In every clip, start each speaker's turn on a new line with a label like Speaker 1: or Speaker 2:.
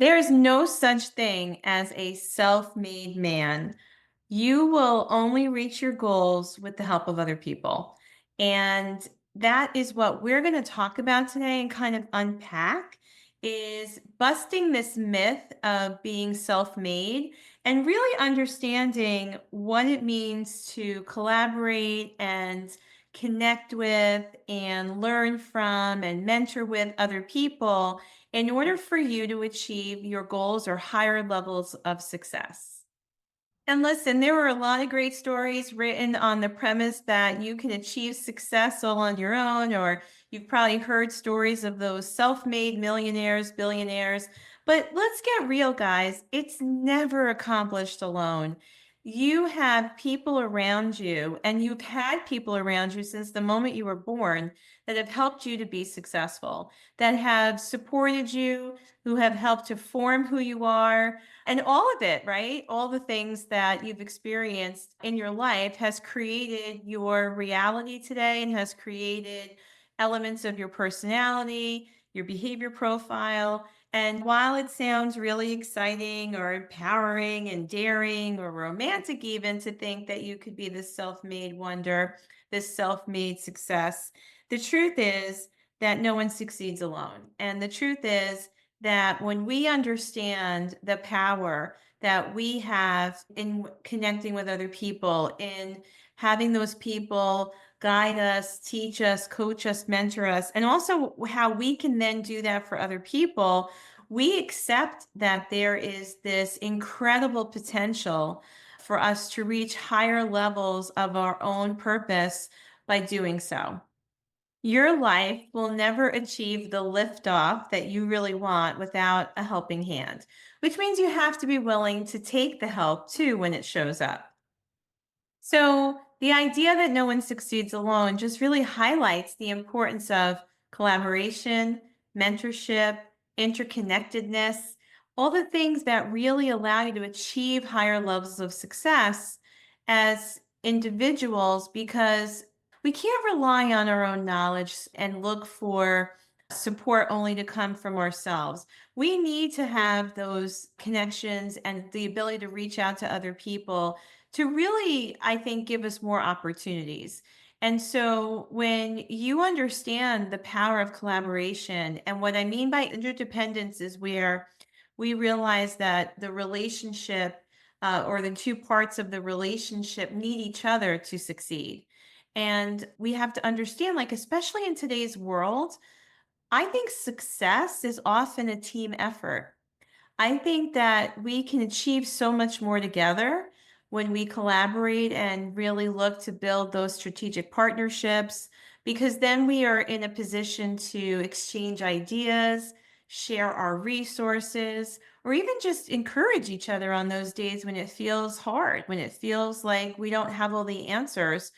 Speaker 1: There is no such thing as a self made man. You will only reach your goals with the help of other people. And that is what we're going to talk about today and kind of unpack is busting this myth of being self-made and really understanding what it means to collaborate and connect with and learn from and mentor with other people in order for you to achieve your goals or higher levels of success. And listen, there were a lot of great stories written on the premise that you can achieve success all on your own, or you've probably heard stories of those self made millionaires, billionaires. But let's get real, guys. It's never accomplished alone. You have people around you, and you've had people around you since the moment you were born that have helped you to be successful, that have supported you, who have helped to form who you are, and all of it, right? All the things that you've experienced in your life has created your reality today and has created elements of your personality, your behavior profile. And while it sounds really exciting or empowering and daring or romantic, even to think that you could be this self made wonder, this self made success, the truth is that no one succeeds alone. And the truth is, that when we understand the power that we have in connecting with other people, in having those people guide us, teach us, coach us, mentor us, and also how we can then do that for other people, we accept that there is this incredible potential for us to reach higher levels of our own purpose by doing so. Your life will never achieve the liftoff that you really want without a helping hand, which means you have to be willing to take the help too when it shows up. So, the idea that no one succeeds alone just really highlights the importance of collaboration, mentorship, interconnectedness, all the things that really allow you to achieve higher levels of success as individuals because we can't rely on our own knowledge and look for support only to come from ourselves. We need to have those connections and the ability to reach out to other people to really, I think, give us more opportunities. And so when you understand the power of collaboration, and what I mean by interdependence is where we realize that the relationship or the two parts of the relationship need each other to succeed. And we have to understand, like, especially in today's world, I think success is often a team effort. I think that we can achieve so much more together when we collaborate and really look to build those strategic partnerships, because then we are in a position to exchange ideas, share our resources, or even just encourage each other on those days when it feels hard, when it feels like we don't have all the answers.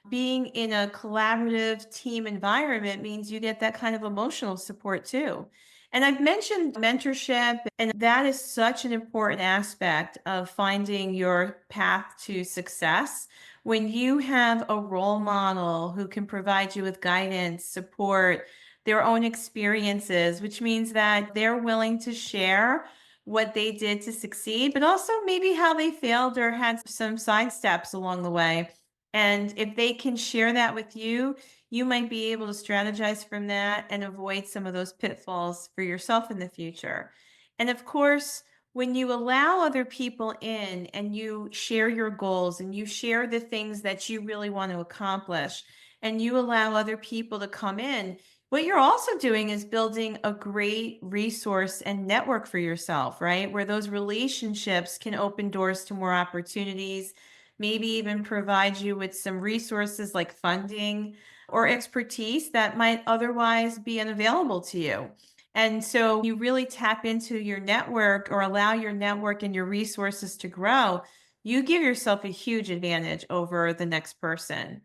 Speaker 1: Being in a collaborative team environment means you get that kind of emotional support too. And I've mentioned mentorship, and that is such an important aspect of finding your path to success. When you have a role model who can provide you with guidance, support, their own experiences, which means that they're willing to share what they did to succeed, but also maybe how they failed or had some side steps along the way. And if they can share that with you, you might be able to strategize from that and avoid some of those pitfalls for yourself in the future. And of course, when you allow other people in and you share your goals and you share the things that you really want to accomplish, and you allow other people to come in, what you're also doing is building a great resource and network for yourself, right? Where those relationships can open doors to more opportunities, maybe even provide you with some resources like funding or expertise that might otherwise be unavailable to you. And so you really tap into your network or allow your network and your resources to grow. You give yourself a huge advantage over the next person.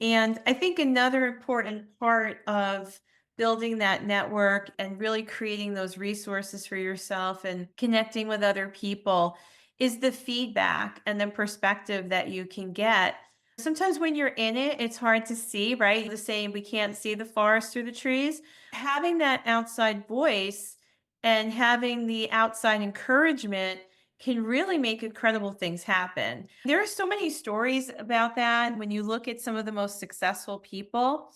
Speaker 1: And I think another important part of building that network and really creating those resources for yourself and connecting with other people is the feedback and the perspective that you can get. Sometimes when you're in it, it's hard to see, right? The saying, we can't see the forest through the trees. Having that outside voice And having the outside encouragement can really make incredible things happen. There are so many stories about that when you look at some of the most successful people.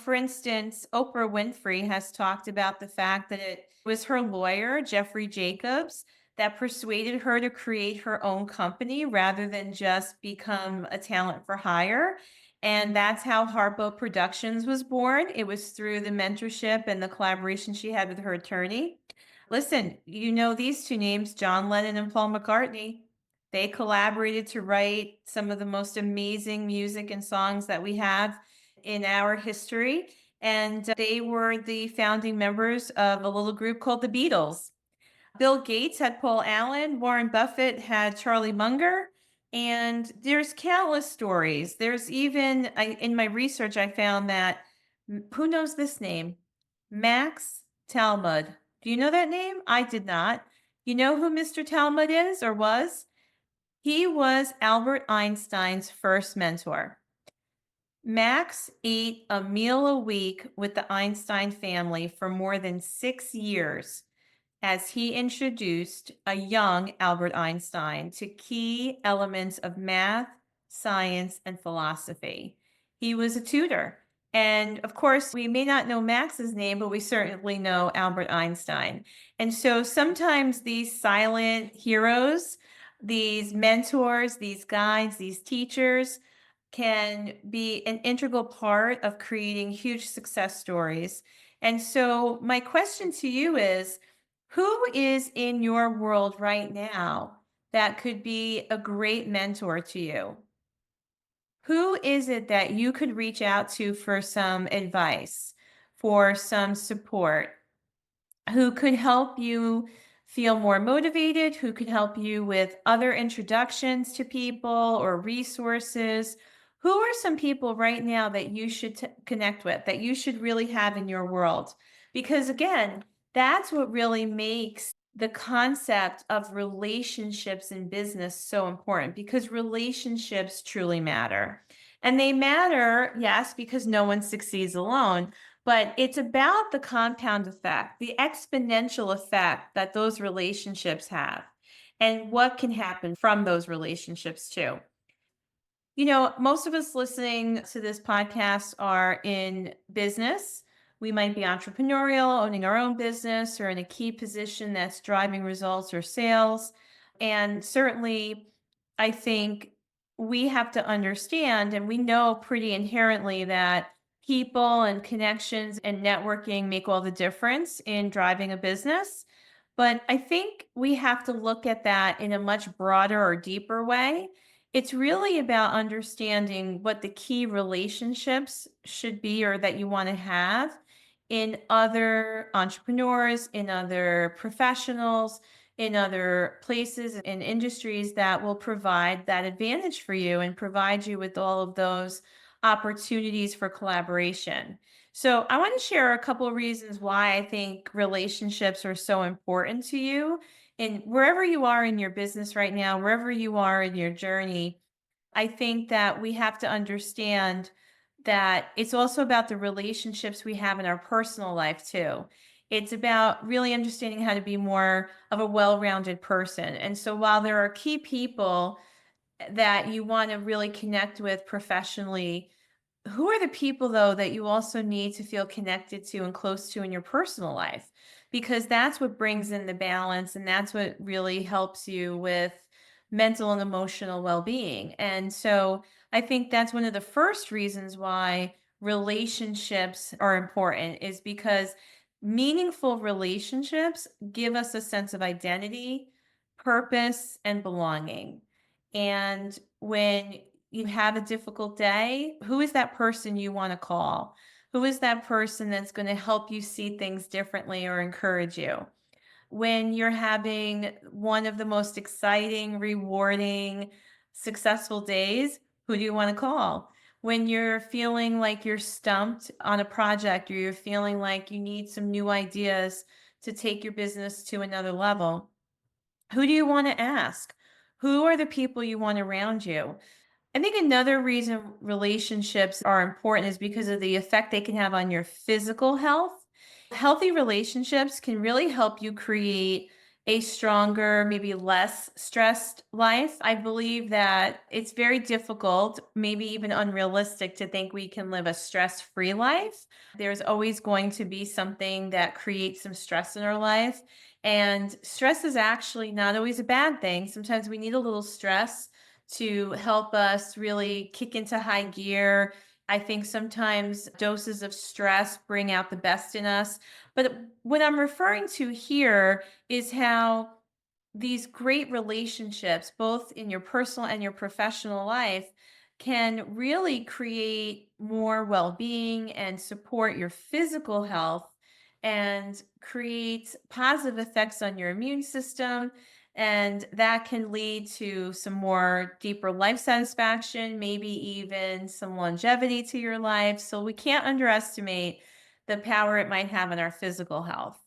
Speaker 1: For instance, Oprah Winfrey has talked about the fact that it was her lawyer, Jeffrey Jacobs, that persuaded her to create her own company rather than just become a talent for hire. And that's how Harpo Productions was born. It was through the mentorship and the collaboration she had with her attorney. Listen, these two names, John Lennon and Paul McCartney. They collaborated to write some of the most amazing music and songs that we have in our history. And they were the founding members of a little group called the Beatles. Bill Gates had Paul Allen, Warren Buffett had Charlie Munger, and there's countless stories. There's even, in my research, I found that, who knows this name? Max Talmud. Do you know that name? I did not. You know who Mr. Talmud is or was? He was Albert Einstein's first mentor. Max ate a meal a week with the Einstein family for more than 6 years as he introduced a young Albert Einstein to key elements of math, science, and philosophy. He was a tutor. And of course, we may not know Max's name, but we certainly know Albert Einstein. And so sometimes these silent heroes, these mentors, these guides, these teachers can be an integral part of creating huge success stories. And so, my question to you is, who is in your world right now that could be a great mentor to you? Who is it that you could reach out to for some advice, for some support, who could help you feel more motivated, who could help you with other introductions to people or resources? Who are some people right now that you should connect with, that you should really have in your world? Because again, that's what really makes the concept of relationships in business so important, because relationships truly matter. And they matter, yes, because no one succeeds alone, but it's about the compound effect, the exponential effect that those relationships have, and what can happen from those relationships too. Most of us listening to this podcast are in business. We might be entrepreneurial, owning our own business, or in a key position that's driving results or sales. And certainly, I think we have to understand, and we know pretty inherently that people and connections and networking make all the difference in driving a business. But I think we have to look at that in a much broader or deeper way. It's really about understanding what the key relationships should be or that you want to have in other entrepreneurs, in other professionals, in other places and industries that will provide that advantage for you and provide you with all of those opportunities for collaboration. So, I want to share a couple of reasons why I think relationships are so important to you. And wherever you are in your business right now, wherever you are in your journey, I think that we have to understand that it's also about the relationships we have in our personal life too. It's about really understanding how to be more of a well-rounded person. And so while there are key people that you want to really connect with professionally, who are the people though that you also need to feel connected to and close to in your personal life? Because that's what brings in the balance and that's what really helps you with mental and emotional well-being. And so I think that's one of the first reasons why relationships are important, is because meaningful relationships give us a sense of identity, purpose, and belonging. And when you have a difficult day, who is that person you want to call? Who is that person that's going to help you see things differently or encourage you? When you're having one of the most exciting, rewarding, successful days, who do you want to call? When you're feeling like you're stumped on a project or you're feeling like you need some new ideas to take your business to another level, who do you want to ask? Who are the people you want around you? I think another reason relationships are important is because of the effect they can have on your physical health. Healthy relationships can really help you create a stronger, maybe less stressed life. I believe that it's very difficult, maybe even unrealistic, to think we can live a stress free life. There's always going to be something that creates some stress in our life. And stress is actually not always a bad thing. Sometimes we need a little stress to help us really kick into high gear. I think sometimes doses of stress bring out the best in us. But what I'm referring to here is how these great relationships, both in your personal and your professional life, can really create more well being and support your physical health and create positive effects on your immune system. And that can lead to some more deeper life satisfaction, maybe even some longevity to your life. So we can't underestimate the power it might have on our physical health.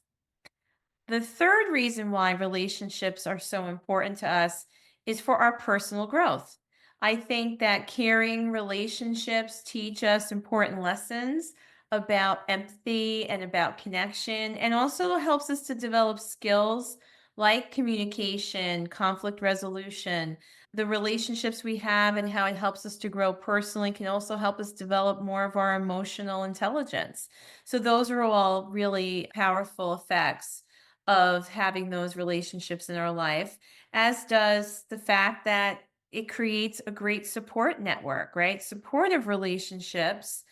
Speaker 1: The third reason why relationships are so important to us is for our personal growth. I think that caring relationships teach us important lessons about empathy and about connection, and also helps us to develop skills like communication, conflict resolution. The relationships we have and how it helps us to grow personally can also help us develop more of our emotional intelligence. So, those are all really powerful effects of having those relationships in our life, as does the fact that it creates a great support network, right? Supportive relationships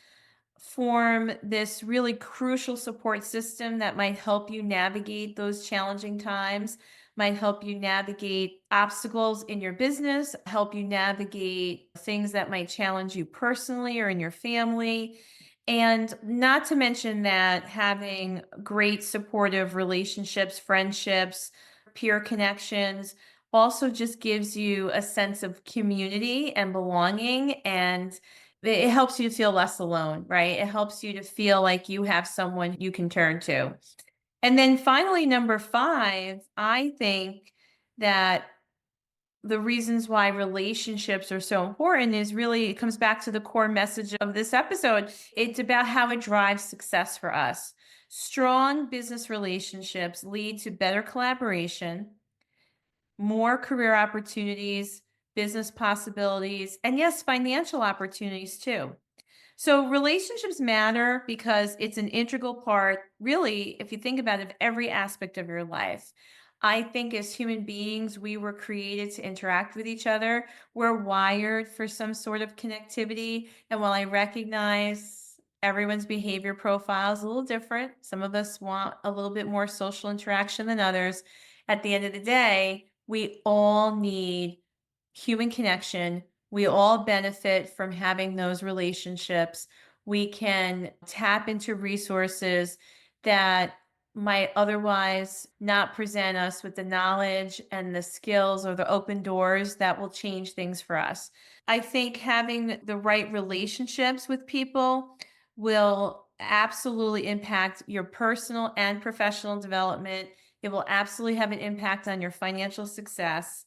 Speaker 1: form this really crucial support system that might help you navigate those challenging times, might help you navigate obstacles in your business, help you navigate things that might challenge you personally or in your family. And not to mention that having great supportive relationships, friendships, peer connections also just gives you a sense of community and belonging, and it helps you to feel less alone, right? It helps you to feel like you have someone you can turn to. And then finally, number 5, I think that the reasons why relationships are so important is really, it comes back to the core message of this episode. It's about how it drives success for us. Strong business relationships lead to better collaboration, more career opportunities, business possibilities, and yes, financial opportunities too. So relationships matter because it's an integral part, really, if you think about it, of every aspect of your life. I think as human beings, we were created to interact with each other. We're wired for some sort of connectivity. And while I recognize everyone's behavior profile is a little different, some of us want a little bit more social interaction than others. At the end of the day, we all need human connection. We all benefit from having those relationships. We can tap into resources that might otherwise not present us with the knowledge and the skills or the open doors that will change things for us. I think having the right relationships with people will absolutely impact your personal and professional development. It will absolutely have an impact on your financial success.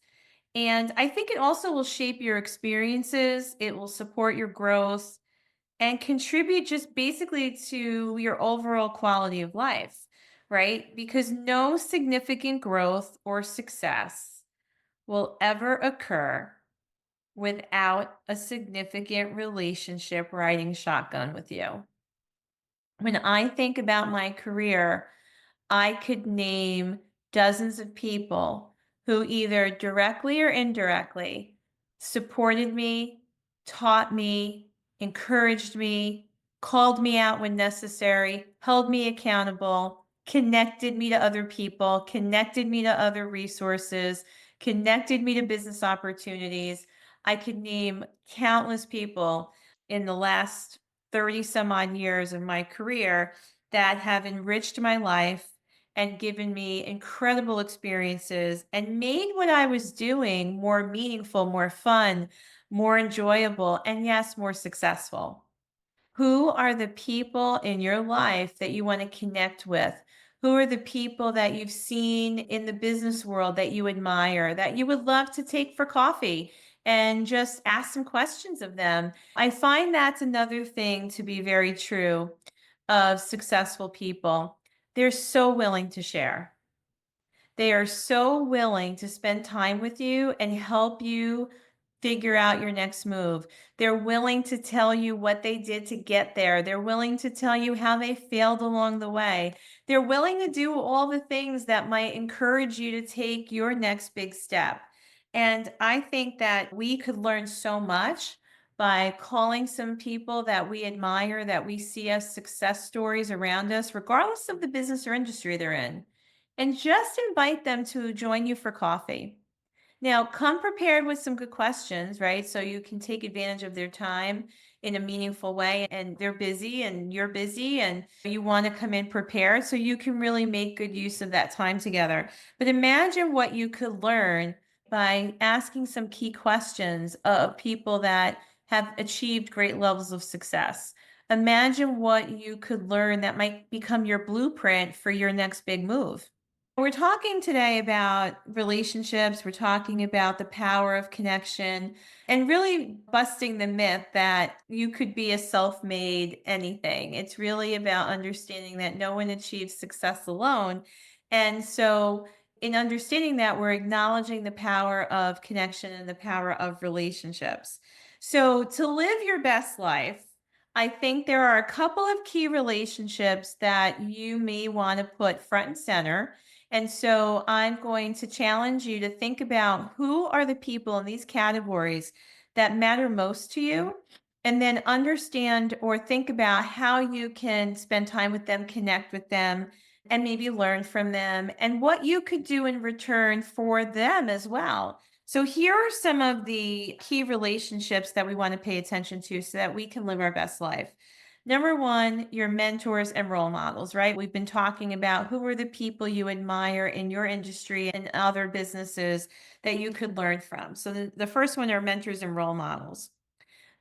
Speaker 1: And I think it also will shape your experiences, it will support your growth and contribute just basically to your overall quality of life, right? Because no significant growth or success will ever occur without a significant relationship riding shotgun with you. When I think about my career, I could name dozens of people who either directly or indirectly supported me, taught me, encouraged me, called me out when necessary, held me accountable, connected me to other people, connected me to other resources, connected me to business opportunities. I could name countless people in the last 30 some odd years of my career that have enriched my life and given me incredible experiences and made what I was doing more meaningful, more fun, more enjoyable, and yes, more successful. Who are the people in your life that you want to connect with? Who are the people that you've seen in the business world that you admire, that you would love to take for coffee and just ask some questions of them? I find that's another thing to be very true of successful people. They're so willing to share. They are so willing to spend time with you and help you figure out your next move. They're willing to tell you what they did to get there. They're willing to tell you how they failed along the way. They're willing to do all the things that might encourage you to take your next big step. And I think that we could learn so much by calling some people that we admire, that we see as success stories around us, regardless of the business or industry they're in, and just invite them to join you for coffee. Now, come prepared with some good questions, right? So you can take advantage of their time in a meaningful way. And they're busy and you're busy, and you want to come in prepared so you can really make good use of that time together. But imagine what you could learn by asking some key questions of people that have achieved great levels of success. Imagine what you could learn that might become your blueprint for your next big move. We're talking today about relationships. We're talking about the power of connection and really busting the myth that you could be a self made anything. It's really about understanding that no one achieves success alone. And so, in understanding that, we're acknowledging the power of connection and the power of relationships. So, to live your best life, I think there are a couple of key relationships that you may want to put front and center, and so I'm going to challenge you to think about who are the people in these categories that matter most to you, and then understand or think about how you can spend time with them, connect with them, and maybe learn from them, and what you could do in return for them as well. So, here are some of the key relationships that we want to pay attention to so that we can live our best life. Number one, your mentors and role models, right? We've been talking about who are the people you admire in your industry and other businesses that you could learn from. So the first one are mentors and role models.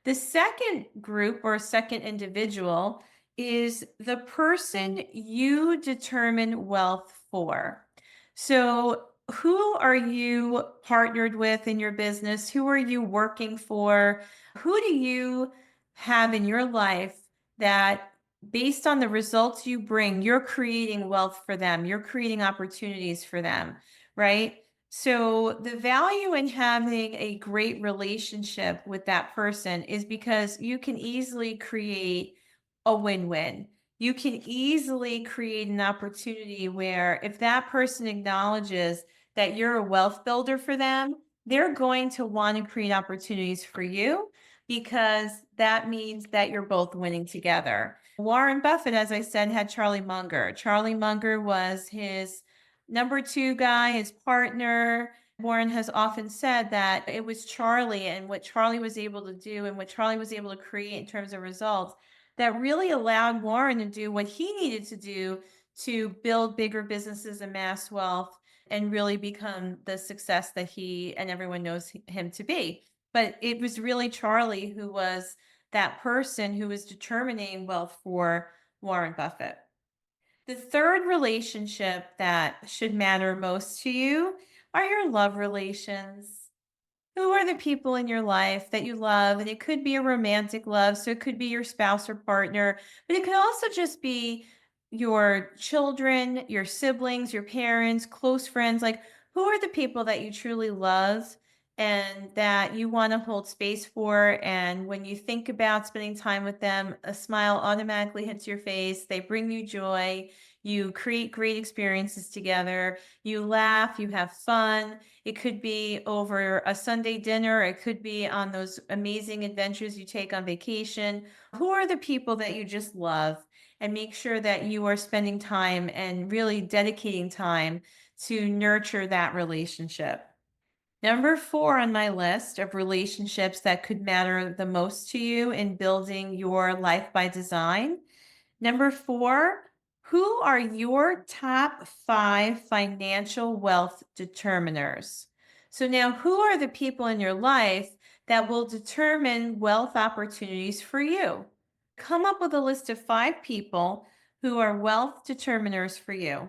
Speaker 1: The second group or second individual is the person you determine wealth for. So, who are you partnered with in your business? Who are you working for? Who do you have in your life that, based on the results you bring, you're creating wealth for them? You're creating opportunities for them, right? So, the value in having a great relationship with that person is because you can easily create a win win. You can easily create an opportunity where, if that person acknowledges that you're a wealth builder for them, they're going to want to create opportunities for you, because that means that you're both winning together. Warren Buffett, as I said, had Charlie Munger. Charlie Munger was his number two guy, his partner. Warren has often said that it was Charlie and what Charlie was able to do and what Charlie was able to create in terms of results that really allowed Warren to do what he needed to do to build bigger businesses, and mass wealth, and really become the success that he and everyone knows him to be. But it was really Charlie who was that person who was determining wealth for Warren Buffett. The third relationship that should matter most to you are your love relations. Who are the people in your life that you love? And it could be a romantic love, so it could be your spouse or partner, but it could also just be your children, your siblings, your parents, close friends. Like, who are the people that you truly love and that you want to hold space for? And when you think about spending time with them, a smile automatically hits your face. They bring you joy. You create great experiences together. You laugh, you have fun. It could be over a Sunday dinner. It could be on those amazing adventures you take on vacation. Who are the people that you just love? And make sure that you are spending time and really dedicating time to nurture that relationship. Number four on my list of relationships that could matter the most to you in building your life by design. Number four, who are your top five financial wealth determiners? So now, who are the people in your life that will determine wealth opportunities for you? Come up with a list of five people who are wealth determiners for you.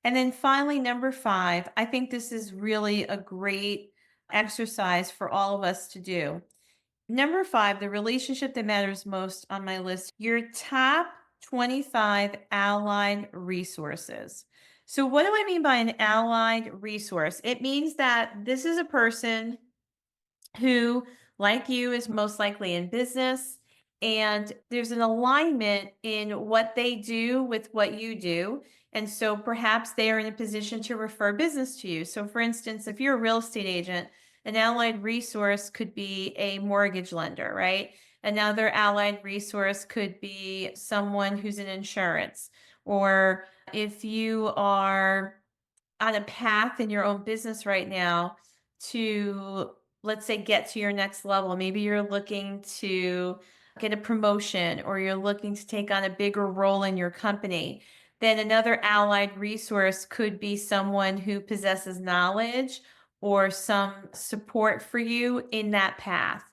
Speaker 1: And then finally, number five, I think this is really a great exercise for all of us to do. Number five, the relationship that matters most on my list, your top 25 allied resources. So, what do I mean by an allied resource? It means that this is a person who, like you, is most likely in business. And there's an alignment in what they do with what you do. And so perhaps they are in a position to refer business to you. So, for instance, if you're a real estate agent, an allied resource could be a mortgage lender, right? Another allied resource could be someone who's in insurance. Or if you are on a path in your own business right now to, let's say, get to your next level. Maybe you're looking to get a promotion or you're looking to take on a bigger role in your company. Then another allied resource could be someone who possesses knowledge or some support for you in that path.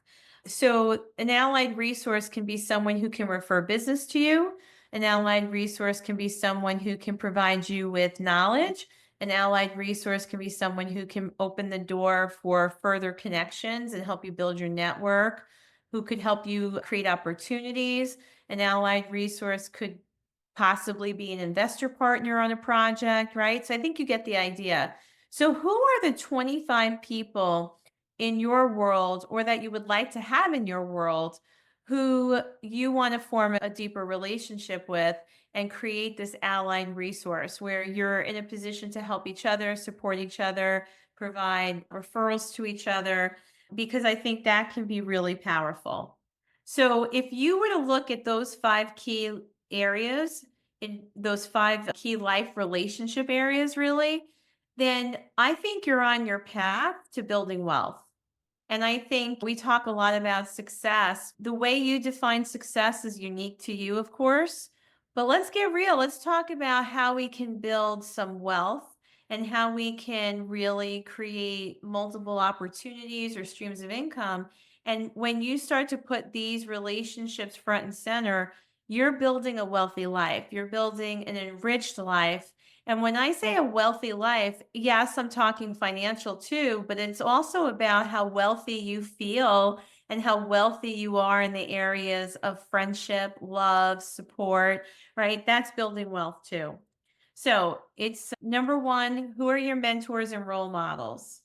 Speaker 1: So, an allied resource can be someone who can refer business to you. An allied resource can be someone who can provide you with knowledge. An allied resource can be someone who can open the door for further connections and help you build your network, who could help you create opportunities. An allied resource could possibly be an investor partner on a project, right? So I think you get the idea. So, who are the 25 people in your world or that you would like to have in your world who you want to form a deeper relationship with and create this allied resource where you're in a position to help each other, support each other, provide referrals to each other, because I think that can be really powerful. So, if you were to look at those 5 key areas, in those 5 key life relationship areas, really, then I think you're on your path to building wealth. And I think we talk a lot about success. The way you define success is unique to you, of course. But let's get real. Let's talk about how we can build some wealth and how we can really create multiple opportunities or streams of income. And when you start to put these relationships front and center, you're building a wealthy life, you're building an enriched life. And when I say a wealthy life, yes, I'm talking financial too, but it's also about how wealthy you feel and how wealthy you are in the areas of friendship, love, support, right? That's building wealth too. So it's number one, who are your mentors and role models?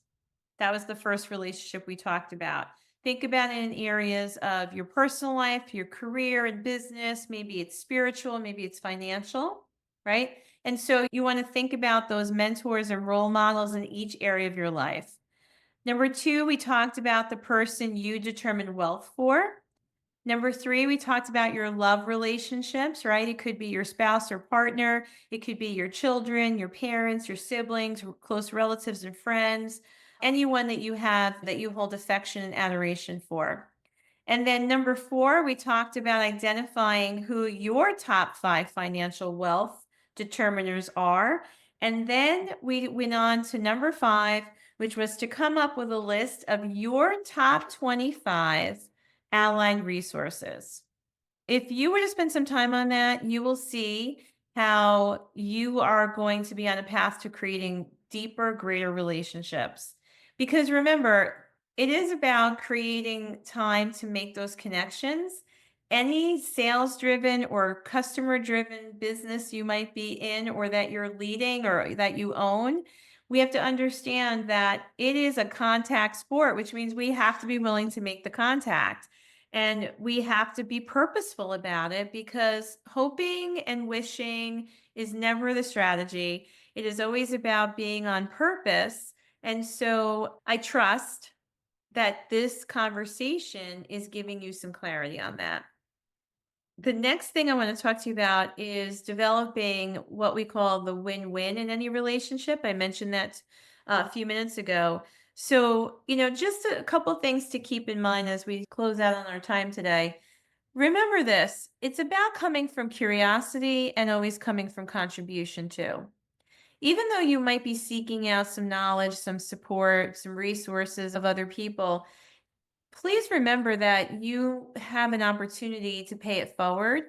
Speaker 1: That was the first relationship we talked about. Think about it in areas of your personal life, your career and business. Maybe it's spiritual, maybe it's financial, right? And so you want to think about those mentors and role models in each area of your life. Number two, we talked about the person you determine wealth for. Number three, we talked about your love relationships, right? It could be your spouse or partner. It could be your children, your parents, your siblings, close relatives and friends, anyone that you have that you hold affection and adoration for. And then number four, we talked about identifying who your top 5 financial wealth determiners are. And then we went on to number 5, which was to come up with a list of your top 25 allied resources. If you were to spend some time on that, you will see how you are going to be on a path to creating deeper, greater relationships. Because remember, it is about creating time to make those connections. Any sales driven or customer driven business you might be in, or that you're leading or that you own, we have to understand that it is a contact sport, which means we have to be willing to make the contact. And we have to be purposeful about it because hoping and wishing is never the strategy. It is always about being on purpose. And so I trust that this conversation is giving you some clarity on that. The next thing I want to talk to you about is developing what we call the win-win in any relationship. I mentioned that a few minutes ago. So, just a couple things to keep in mind as we close out on our time today. Remember this, it's about coming from curiosity and always coming from contribution too. Even though you might be seeking out some knowledge, some support, some resources of other people, please remember that you have an opportunity to pay it forward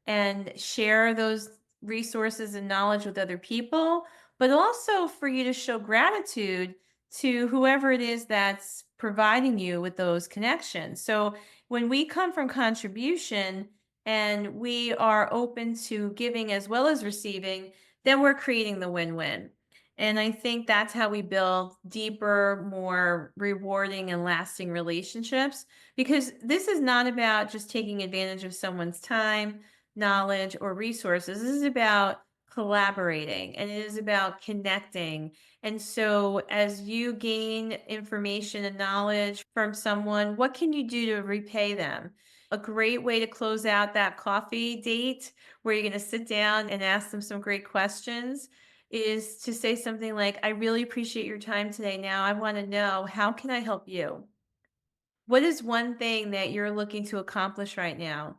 Speaker 1: and share those resources and knowledge with other people, but also for you to show gratitude to whoever it is that's providing you with those connections. So when we come from contribution and we are open to giving as well as receiving, then we're creating the win-win. And I think that's how we build deeper, more rewarding and lasting relationships, because this is not about just taking advantage of someone's time, knowledge, or resources. This is about collaborating, and it is about connecting. And so, as you gain information and knowledge from someone, what can you do to repay them? A great way to close out that coffee date where you're going to sit down and ask them some great questions is to say something like, I really appreciate your time today. Now, I want to know, how can I help you? What is one thing that you're looking to accomplish right now?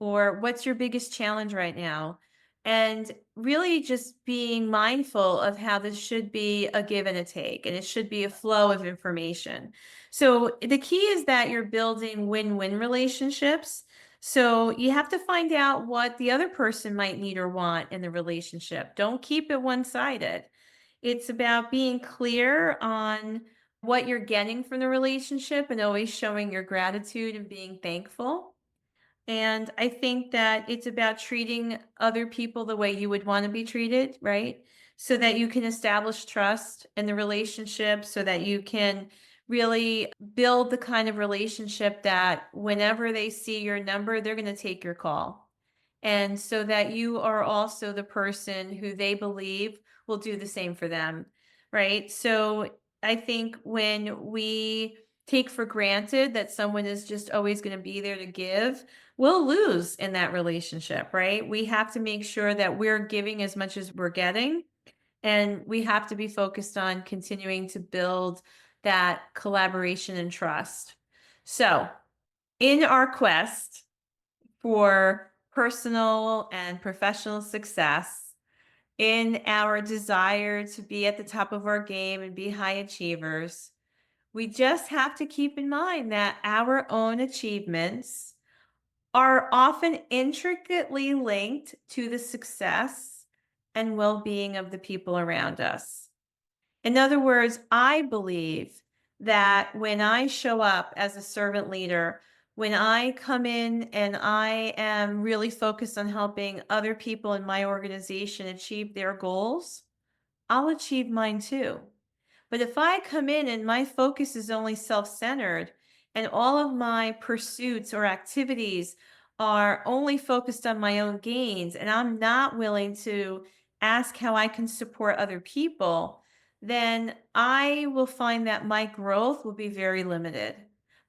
Speaker 1: Or what's your biggest challenge right now? And really just being mindful of how this should be a give and a take, and it should be a flow of information. So the key is that you're building win-win relationships. So you have to find out what the other person might need or want in the relationship. Don't keep it one-sided. It's about being clear on what you're getting from the relationship and always showing your gratitude and being thankful. And I think that it's about treating other people the way you would want to be treated, right? So that you can establish trust in the relationship, so that you can really build the kind of relationship that whenever they see your number, they're going to take your call. And so that you are also the person who they believe will do the same for them, right? So I think when we take for granted that someone is just always going to be there to give, we'll lose in that relationship, right? We have to make sure that we're giving as much as we're getting, and we have to be focused on continuing to build that collaboration and trust. So, in our quest for personal and professional success, in our desire to be at the top of our game and be high achievers, we just have to keep in mind that our own achievements are often intricately linked to the success and well being of the people around us. In other words, I believe that when I show up as a servant leader, when I come in and I am really focused on helping other people in my organization achieve their goals, I'll achieve mine too. But if I come in and my focus is only self centered, and all of my pursuits or activities are only focused on my own gains, and I'm not willing to ask how I can support other people, then I will find that my growth will be very limited.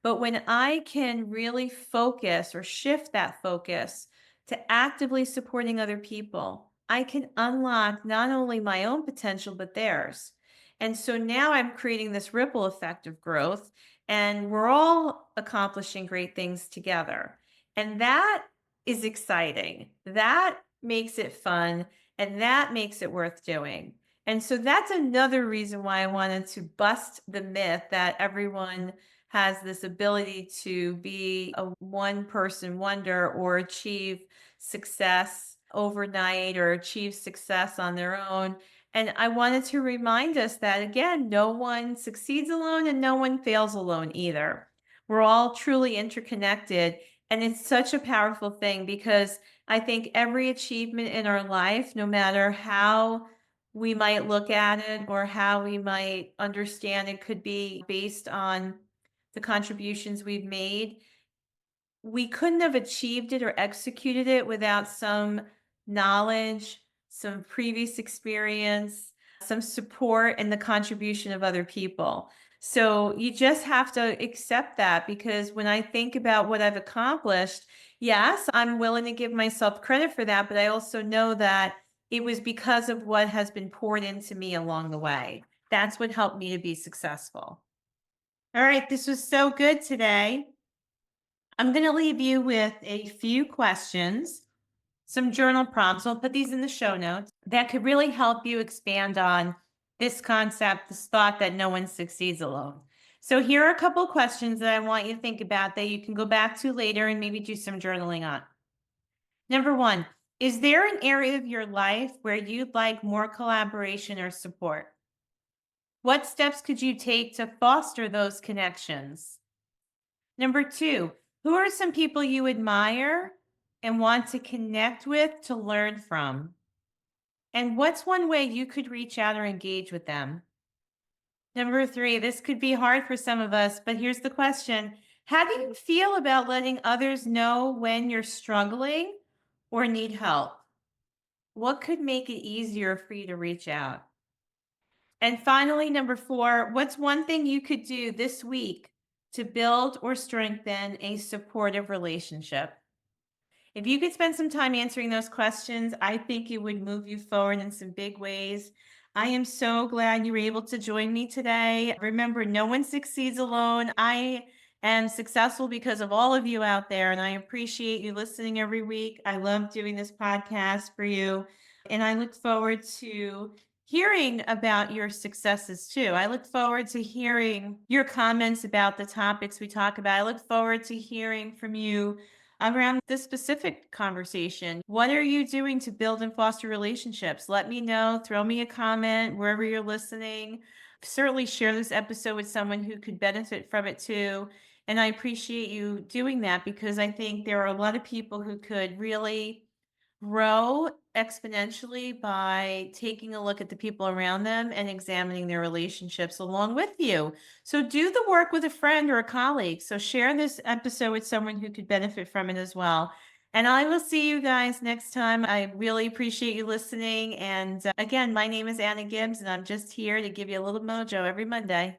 Speaker 1: But when I can really focus or shift that focus to actively supporting other people, I can unlock not only my own potential, but theirs. And so now I'm creating this ripple effect of growth, and we're all accomplishing great things together. And that is exciting. That makes it fun, and that makes it worth doing. And so that's another reason why I wanted to bust the myth that everyone has this ability to be a one person wonder or achieve success overnight or achieve success on their own. And I wanted to remind us that, again, no one succeeds alone and no one fails alone either. We're all truly interconnected. And it's such a powerful thing, because I think every achievement in our life, no matter how we might look at it or how we might understand it, could be based on the contributions we've made, we couldn't have achieved it or executed it without some knowledge, some previous experience, some support, and the contribution of other people. So you just have to accept that, because when I think about what I've accomplished, yes, I'm willing to give myself credit for that, but I also know that it was because of what has been poured into me along the way. That's what helped me to be successful. All right, this was so good today. I'm going to leave you with a few questions, some journal prompts. I'll put these in the show notes that could really help you expand on this concept, this thought that no one succeeds alone. So here are a couple of questions that I want you to think about that you can go back to later and maybe do some journaling on. Number one, is there an area of your life where you'd like more collaboration or support? What steps could you take to foster those connections? Number two, who are some people you admire and want to connect with to learn from? And what's one way you could reach out or engage with them? Number three, this could be hard for some of us, but here's the question. How do you feel about letting others know when you're struggling or need help? What could make it easier for you to reach out? And finally, number four, what's one thing you could do this week to build or strengthen a supportive relationship? If you could spend some time answering those questions, I think it would move you forward in some big ways. I am so glad you were able to join me today. Remember, no one succeeds alone. I am successful because of all of you out there, and I appreciate you listening every week. I love doing this podcast for you, and I look forward to hearing about your successes too. I look forward to hearing your comments about the topics we talk about. I look forward to hearing from you around this specific conversation. What are you doing to build and foster relationships? Let me know. Throw me a comment wherever you're listening. Certainly share this episode with someone who could benefit from it too. And I appreciate you doing that because I think there are a lot of people who could really grow exponentially by taking a look at the people around them and examining their relationships along with you. So do the work with a friend or a colleague. So share this episode with someone who could benefit from it as well. And I will see you guys next time. I really appreciate you listening. And again, my name is Anna Gibbs, and I'm just here to give you a little mojo every Monday.